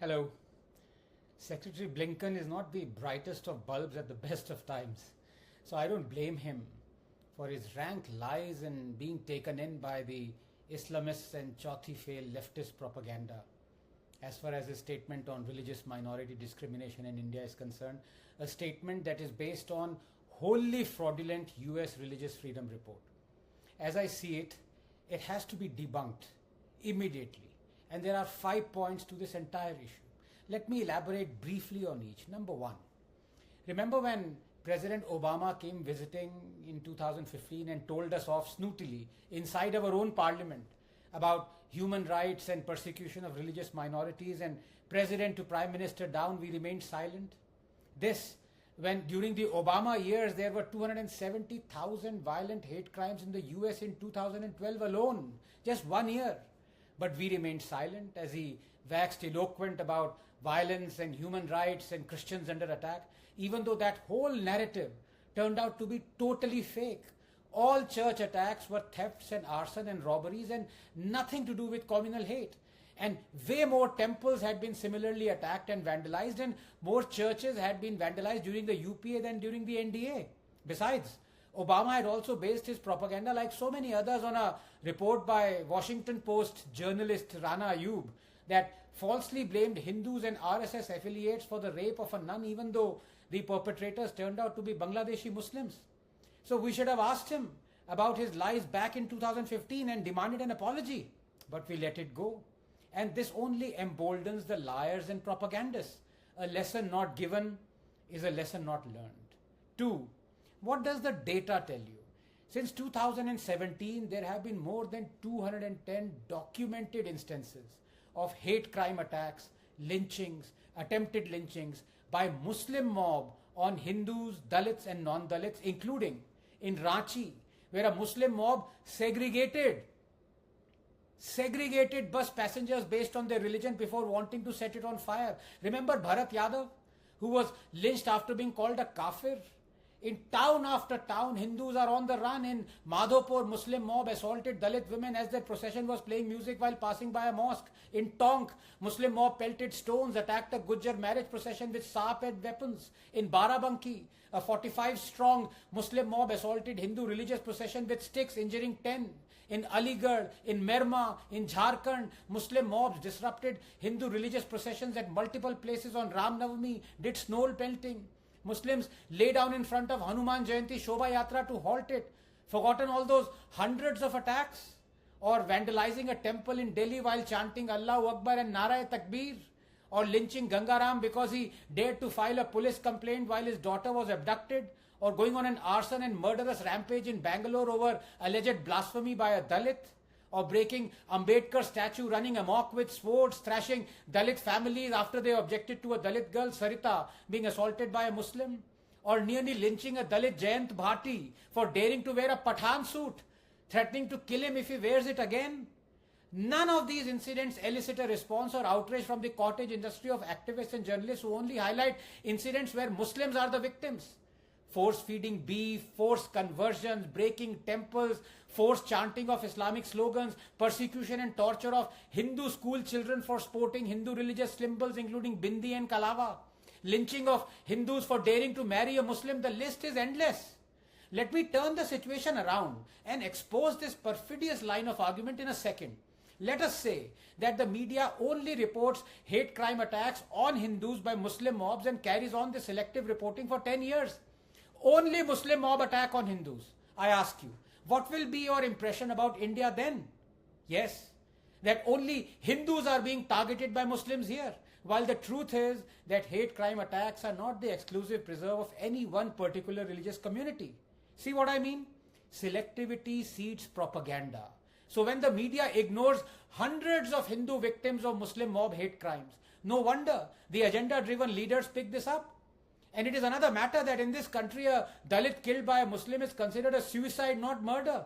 Hello. Secretary Blinken is not the brightest of bulbs at the best of times. So I don't blame him for his rank lies and being taken in by the Islamists and chauthi fail leftist propaganda. As far as his statement on religious minority discrimination in India is concerned, a statement that is based on wholly fraudulent US religious freedom report. As I see it, it has to be debunked immediately. And there are 5 points to this entire issue. Let me elaborate briefly on each. Number one, remember when President Obama came visiting in 2015 and told us off snootily inside our own parliament about human rights and persecution of religious minorities, and President to Prime Minister down, we remained silent? This, when during the Obama years there were 270,000 violent hate crimes in the US in 2012 alone, just 1 year. But we remained silent as he waxed eloquent about violence and human rights and Christians under attack, even though that whole narrative turned out to be totally fake. All church attacks were thefts and arson and robberies and nothing to do with communal hate. And way more temples had been similarly attacked and vandalized, and more churches had been vandalized during the UPA than during the NDA. Besides, Obama had also based his propaganda, like so many others, on a report by Washington Post journalist Rana Ayub that falsely blamed Hindus and RSS affiliates for the rape of a nun, even though the perpetrators turned out to be Bangladeshi Muslims. So we should have asked him about his lies back in 2015 and demanded an apology, but we let it go. And this only emboldens the liars and propagandists. A lesson not given is a lesson not learned. 2. What does the data tell you? Since 2017, there have been more than 210 documented instances of hate crime attacks, lynchings, attempted lynchings by Muslim mob on Hindus, Dalits and non-Dalits, including in Ranchi, where a Muslim mob segregated bus passengers based on their religion before wanting to set it on fire. Remember Bharat Yadav, who was lynched after being called a kafir? In town after town, Hindus are on the run. In Madhopur, Muslim mob assaulted Dalit women as their procession was playing music while passing by a mosque. In Tonk, Muslim mob pelted stones, attacked a Gujjar marriage procession with sharp-edged weapons. In Barabanki, a 45-strong Muslim mob assaulted Hindu religious procession with sticks, injuring 10. In Aligarh, in Merma, in Jharkhand, Muslim mobs disrupted Hindu religious processions at multiple places on Ram Navami, did snow pelting. Muslims lay down in front of Hanuman Jayanti Shobha Yatra to halt it. Forgotten all those hundreds of attacks? Or vandalizing a temple in Delhi while chanting Allahu Akbar and Nara Takbir? Or lynching Gangaram because he dared to file a police complaint while his daughter was abducted? Or going on an arson and murderous rampage in Bangalore over alleged blasphemy by a Dalit? Or breaking Ambedkar statue, running amok with swords, thrashing Dalit families after they objected to a Dalit girl, Sarita, being assaulted by a Muslim? Or nearly lynching a Dalit Jayant Bhati for daring to wear a Pathan suit, threatening to kill him if he wears it again? None of these incidents elicit a response or outrage from the cottage industry of activists and journalists who only highlight incidents where Muslims are the victims. Force-feeding beef, forced conversions, breaking temples, forced chanting of Islamic slogans, persecution and torture of Hindu school children for sporting Hindu religious symbols including bindi and kalava, lynching of Hindus for daring to marry a Muslim. The list is endless. Let me turn the situation around and expose this perfidious line of argument in a second. Let us say that the media only reports hate crime attacks on Hindus by Muslim mobs and carries on the selective reporting for 10 years. Only Muslim mob attack on Hindus. I ask you, what will be your impression about India then? Yes, that only Hindus are being targeted by Muslims here, while the truth is that hate crime attacks are not the exclusive preserve of any one particular religious community. See what I mean? Selectivity seeds propaganda. So when the media ignores hundreds of Hindu victims of Muslim mob hate crimes, no wonder the agenda-driven leaders pick this up. And it is another matter that in this country a Dalit killed by a Muslim is considered a suicide, not murder.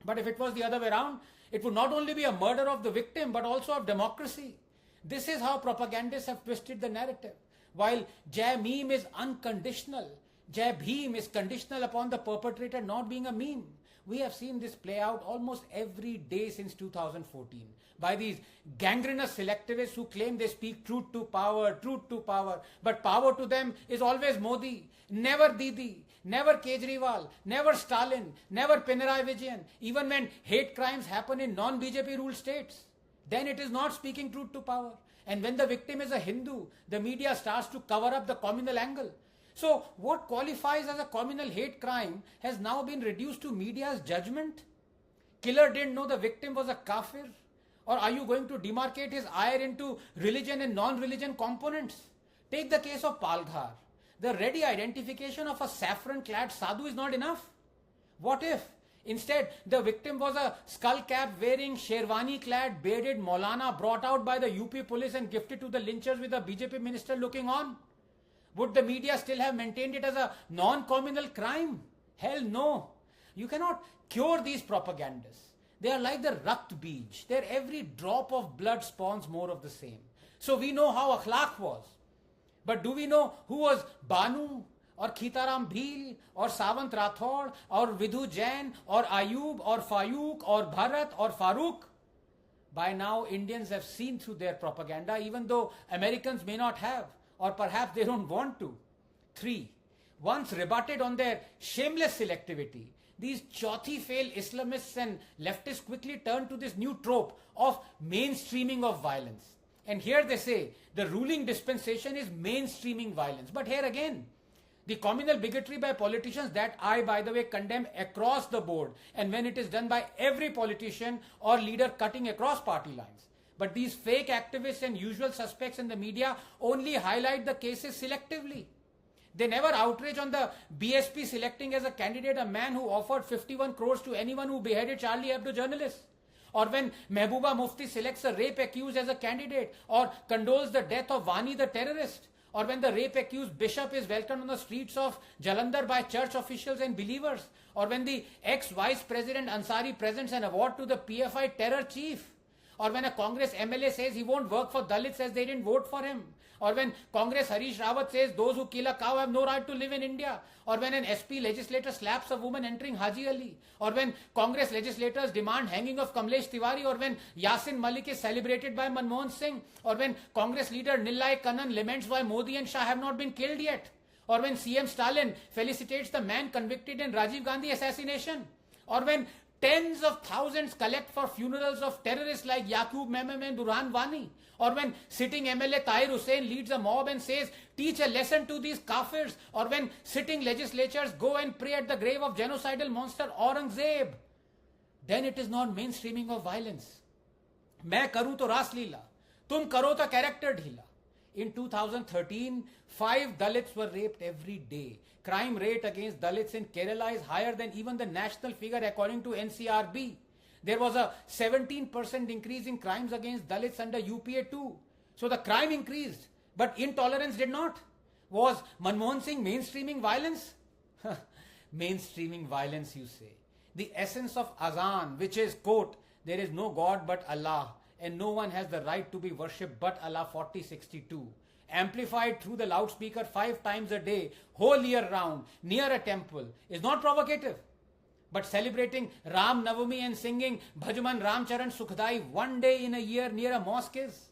But if it was the other way around, it would not only be a murder of the victim but also of democracy. This is how propagandists have twisted the narrative. While Jai Meme is unconditional, Jai Bhim is conditional upon the perpetrator not being a meme. We have seen this play out almost every day since 2014 by these gangrenous selectivists who claim they speak truth to power, but power to them is always Modi, never Didi, never Kejriwal, never Stalin, never Pinarayi Vijayan. Even when hate crimes happen in non-BJP ruled states, then it is not speaking truth to power. And when the victim is a Hindu, the media starts to cover up the communal angle. So what qualifies as a communal hate crime has now been reduced to media's judgment. Killer didn't know the victim was a kafir. Or are you going to demarcate his ire into religion and non-religion components? Take the case of Palghar. The ready identification of a saffron-clad sadhu is not enough. What if instead the victim was a skull-cap-wearing, sherwani-clad, bearded Maulana brought out by the UP police and gifted to the lynchers with a BJP minister looking on? Would the media still have maintained it as a non-communal crime? Hell no. You cannot cure these propagandists. They are like the Rakt Beej. Their every drop of blood spawns more of the same. So we know how akhlaq was. But do we know who was Banu or Khitaram Bhil or Savant Rathod or Vidhu Jain or Ayub or Fayuk or Bharat or Farooq? By now Indians have seen through their propaganda, even though Americans may not have, or perhaps they don't want to. 3. Once rebutted on their shameless selectivity, these chauthi-fail Islamists and leftists quickly turn to this new trope of mainstreaming of violence. And here they say the ruling dispensation is mainstreaming violence. But here again, the communal bigotry by politicians that I, by the way, condemn across the board, and when it is done by every politician or leader cutting across party lines. But these fake activists and usual suspects in the media only highlight the cases selectively. They never outrage on the BSP selecting as a candidate a man who offered 51 crores to anyone who beheaded Charlie Hebdo journalists. Or when Mehbooba Mufti selects a rape accused as a candidate or condoles the death of Wani the terrorist. Or when the rape accused bishop is welcomed on the streets of Jalandhar by church officials and believers. Or when the ex-vice president Ansari presents an award to the PFI terror chief. Or when a Congress MLA says he won't work for Dalits as they didn't vote for him. Or when Congress Harish Rawat says those who kill a cow have no right to live in India. Or when an SP legislator slaps a woman entering Haji Ali. Or when Congress legislators demand hanging of Kamlesh Tiwari. Or when Yasin Malik is celebrated by Manmohan Singh. Or when Congress leader Nillai Kannan laments why Modi and Shah have not been killed yet. Or when CM Stalin felicitates the man convicted in Rajiv Gandhi assassination. Or when tens of thousands collect for funerals of terrorists like Yaqub Memem and Burhan Wani. Or when sitting MLA Tahir Hussain leads a mob and says, teach a lesson to these kafirs. Or when sitting legislatures go and pray at the grave of genocidal monster Aurangzeb. Then it is not mainstreaming of violence. मैं करूं तो रास लीला, तुम करो तो character ढीला. In 2013, 5 Dalits were raped every day. Crime rate against Dalits in Kerala is higher than even the national figure according to NCRB. There was a 17% increase in crimes against Dalits under UPA too. So the crime increased, but intolerance did not. Was Manmohan Singh mainstreaming violence? Mainstreaming violence, you say. The essence of Azan, which is, quote, there is no God but Allah, and no one has the right to be worshipped but Allah 4062. Amplified through the loudspeaker 5 times a day, whole year round, near a temple, is not provocative. But celebrating Ram Navami and singing Bhajman Ramcharan Sukhdai one day in a year near a mosque is.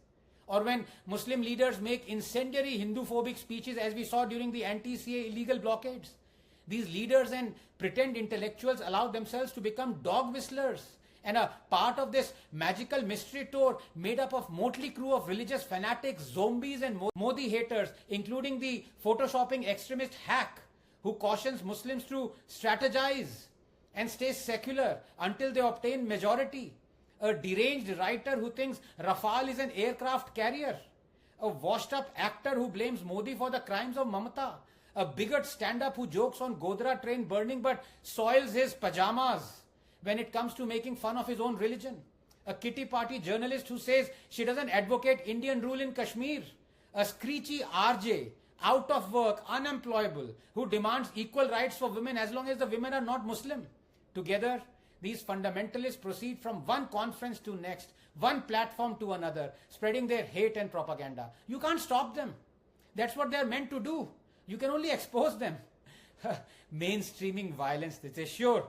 Or when Muslim leaders make incendiary Hindu-phobic speeches as we saw during the anti-CA illegal blockades. These leaders and pretend intellectuals allow themselves to become dog whistlers and a part of this magical mystery tour made up of motley crew of religious fanatics, zombies and Modi haters, including the photoshopping extremist hack who cautions Muslims to strategize and stay secular until they obtain majority. A deranged writer who thinks Rafale is an aircraft carrier. A washed up actor who blames Modi for the crimes of Mamata. A bigot stand-up who jokes on Godhra train burning but soils his pajamas when it comes to making fun of his own religion. A kitty party journalist who says she doesn't advocate Indian rule in Kashmir. A screechy RJ, out of work, unemployable, who demands equal rights for women as long as the women are not Muslim. Together, these fundamentalists proceed from one conference to next, one platform to another, spreading their hate and propaganda. You can't stop them. That's what they're meant to do. You can only expose them. Mainstreaming violence, this is sure.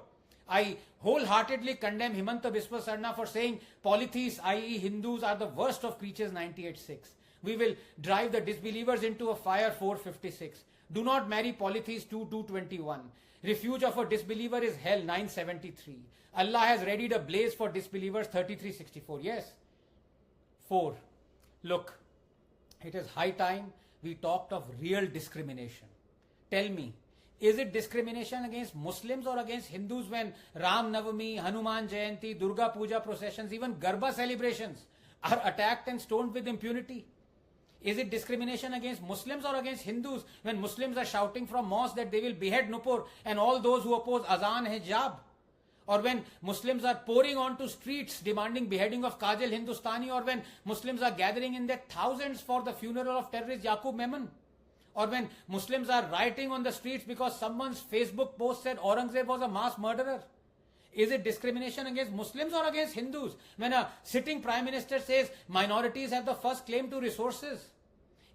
I wholeheartedly condemn Himanta Biswa Sarna for saying polytheists, i.e. Hindus, are the worst of creatures 98.6. We will drive the disbelievers into a fire 456. Do not marry polytheists 2.221. Refuge of a disbeliever is hell 973. Allah has readied a blaze for disbelievers 3364. Yes. 4. Look, it is high time we talked of real discrimination. Tell me, is it discrimination against Muslims or against Hindus when Ram Navami, Hanuman Jayanti, Durga Puja processions, even Garba celebrations are attacked and stoned with impunity? Is it discrimination against Muslims or against Hindus when Muslims are shouting from mosques that they will behead Nupur and all those who oppose Azan Hijab? Or when Muslims are pouring onto streets demanding beheading of Kajal Hindustani, or when Muslims are gathering in their thousands for the funeral of terrorist Yaqub Memon? Or when Muslims are rioting on the streets because someone's Facebook post said Aurangzeb was a mass murderer? Is it discrimination against Muslims or against Hindus when a sitting Prime Minister says minorities have the first claim to resources?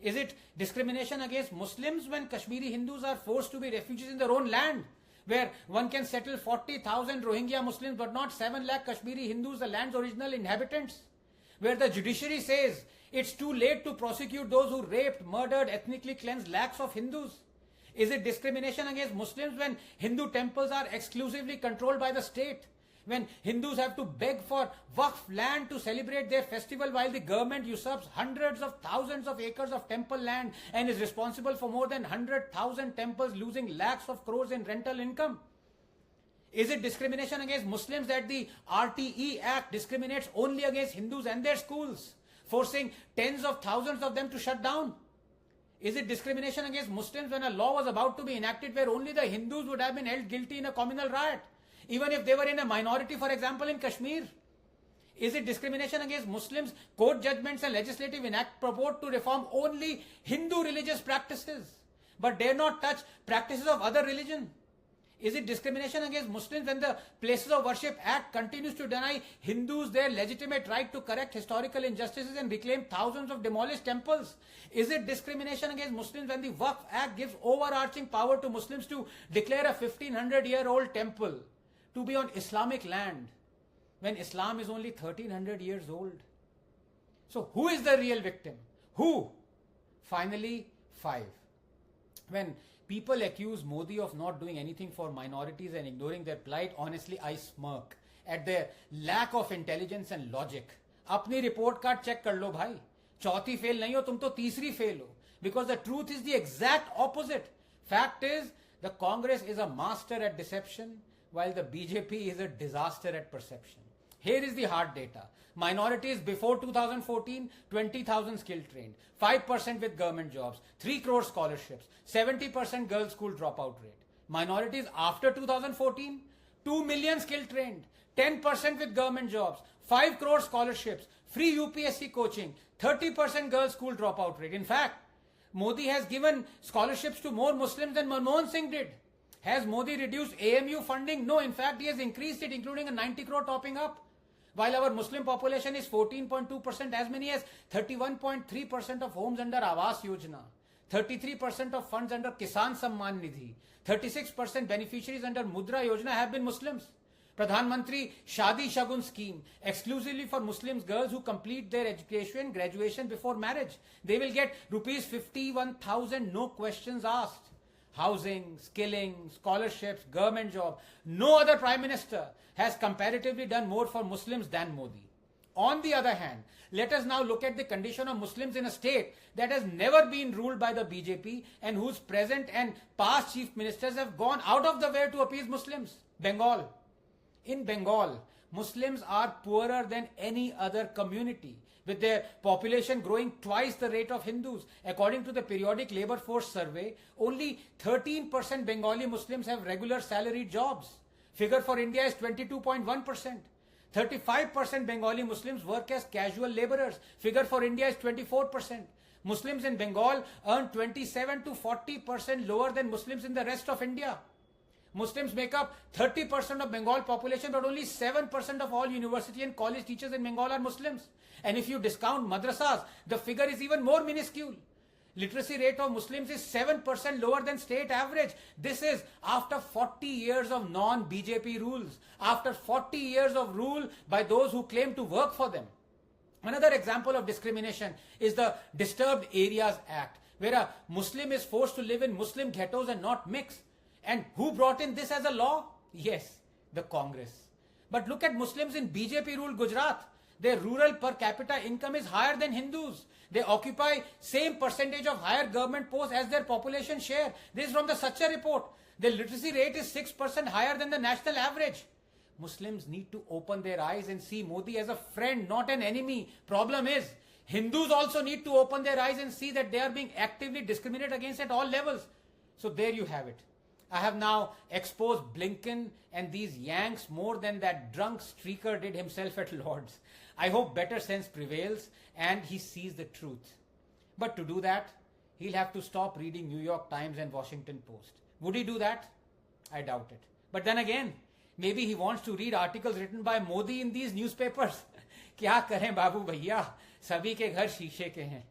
Is it discrimination against Muslims when Kashmiri Hindus are forced to be refugees in their own land, where one can settle 40,000 Rohingya Muslims but not 7 lakh Kashmiri Hindus, the land's original inhabitants? Where the judiciary says it's too late to prosecute those who raped, murdered, ethnically cleansed lakhs of Hindus? Is it discrimination against Muslims when Hindu temples are exclusively controlled by the state? When Hindus have to beg for Waqf land to celebrate their festival while the government usurps hundreds of thousands of acres of temple land and is responsible for more than 100,000 temples losing lakhs of crores in rental income? Is it discrimination against Muslims that the RTE Act discriminates only against Hindus and their schools, forcing tens of thousands of them to shut down? Is it discrimination against Muslims when a law was about to be enacted where only the Hindus would have been held guilty in a communal riot, even if they were in a minority, for example, in Kashmir? Is it discrimination against Muslims? Court judgments and legislative enact purport to reform only Hindu religious practices, but dare not touch practices of other religion. Is it discrimination against Muslims when the Places of Worship Act continues to deny Hindus their legitimate right to correct historical injustices and reclaim thousands of demolished temples? Is it discrimination against Muslims when the Waqf Act gives overarching power to Muslims to declare a 1500-year-old temple to be on Islamic land when Islam is only 1300 years old? So who is the real victim? Who? Finally, 5. When people accuse Modi of not doing anything for minorities and ignoring their plight, honestly, I smirk at their lack of intelligence and logic. अपनी report card check कर लो भाई. चौथी fail नहीं हो, तुम तो तीसरी fail हो. Because the truth is the exact opposite. Fact is, the Congress is a master at deception, while the BJP is a disaster at perception. Here is the hard data. Minorities before 2014, 20,000 skilled trained, 5% with government jobs, 3 crore scholarships, 70% girls' school dropout rate. Minorities after 2014, 2 million skilled trained, 10% with government jobs, 5 crore scholarships, free UPSC coaching, 30% girls' school dropout rate. In fact, Modi has given scholarships to more Muslims than Manmohan Singh did. Has Modi reduced AMU funding? No, in fact, he has increased it, including a 90 crore topping up. While our Muslim population is 14.2%, as many as 31.3% of homes under Awas Yojana, 33% of funds under Kisan Samman Nidhi, 36% beneficiaries under Mudra Yojana have been Muslims. Pradhan Mantri Shadi Shagun scheme, exclusively for Muslims girls who complete their education, graduation before marriage. They will get rupees 51,000, no questions asked. Housing, skilling, scholarships, government job. No other Prime Minister has comparatively done more for Muslims than Modi. On the other hand, let us now look at the condition of Muslims in a state that has never been ruled by the BJP and whose present and past chief ministers have gone out of the way to appease Muslims. Bengal. In Bengal, Muslims are poorer than any other community, with their population growing twice the rate of Hindus. According to the periodic labor force survey, only 13% Bengali Muslims have regular salaried jobs. Figure for India is 22.1%. 35% Bengali Muslims work as casual laborers. Figure for India is 24%. Muslims in Bengal earn 27 to 40% lower than Muslims in the rest of India. Muslims make up 30% of Bengal population, but only 7% of all university and college teachers in Bengal are Muslims. And if you discount madrasas, the figure is even more minuscule. Literacy rate of Muslims is 7% lower than state average. This is after 40 years of non-BJP rules, after 40 years of rule by those who claim to work for them. Another example of discrimination is the Disturbed Areas Act, where a Muslim is forced to live in Muslim ghettos and not mix. And who brought in this as a law? Yes, the Congress. But look at Muslims in BJP-ruled Gujarat. Their rural per capita income is higher than Hindus. They occupy same percentage of higher government posts as their population share. This is from the Satcha report. Their literacy rate is 6% higher than the national average. Muslims need to open their eyes and see Modi as a friend, not an enemy. Problem is, Hindus also need to open their eyes and see that they are being actively discriminated against at all levels. So there you have it. I have now exposed Blinken and these Yanks more than that drunk streaker did himself at Lord's. I hope better sense prevails and he sees the truth. But to do that, he'll have to stop reading New York Times and Washington Post. Would he do that? I doubt it. But then again, maybe he wants to read articles written by Modi in these newspapers. क्या करें बाबू भैया, सभी के घर शीशे के हैं.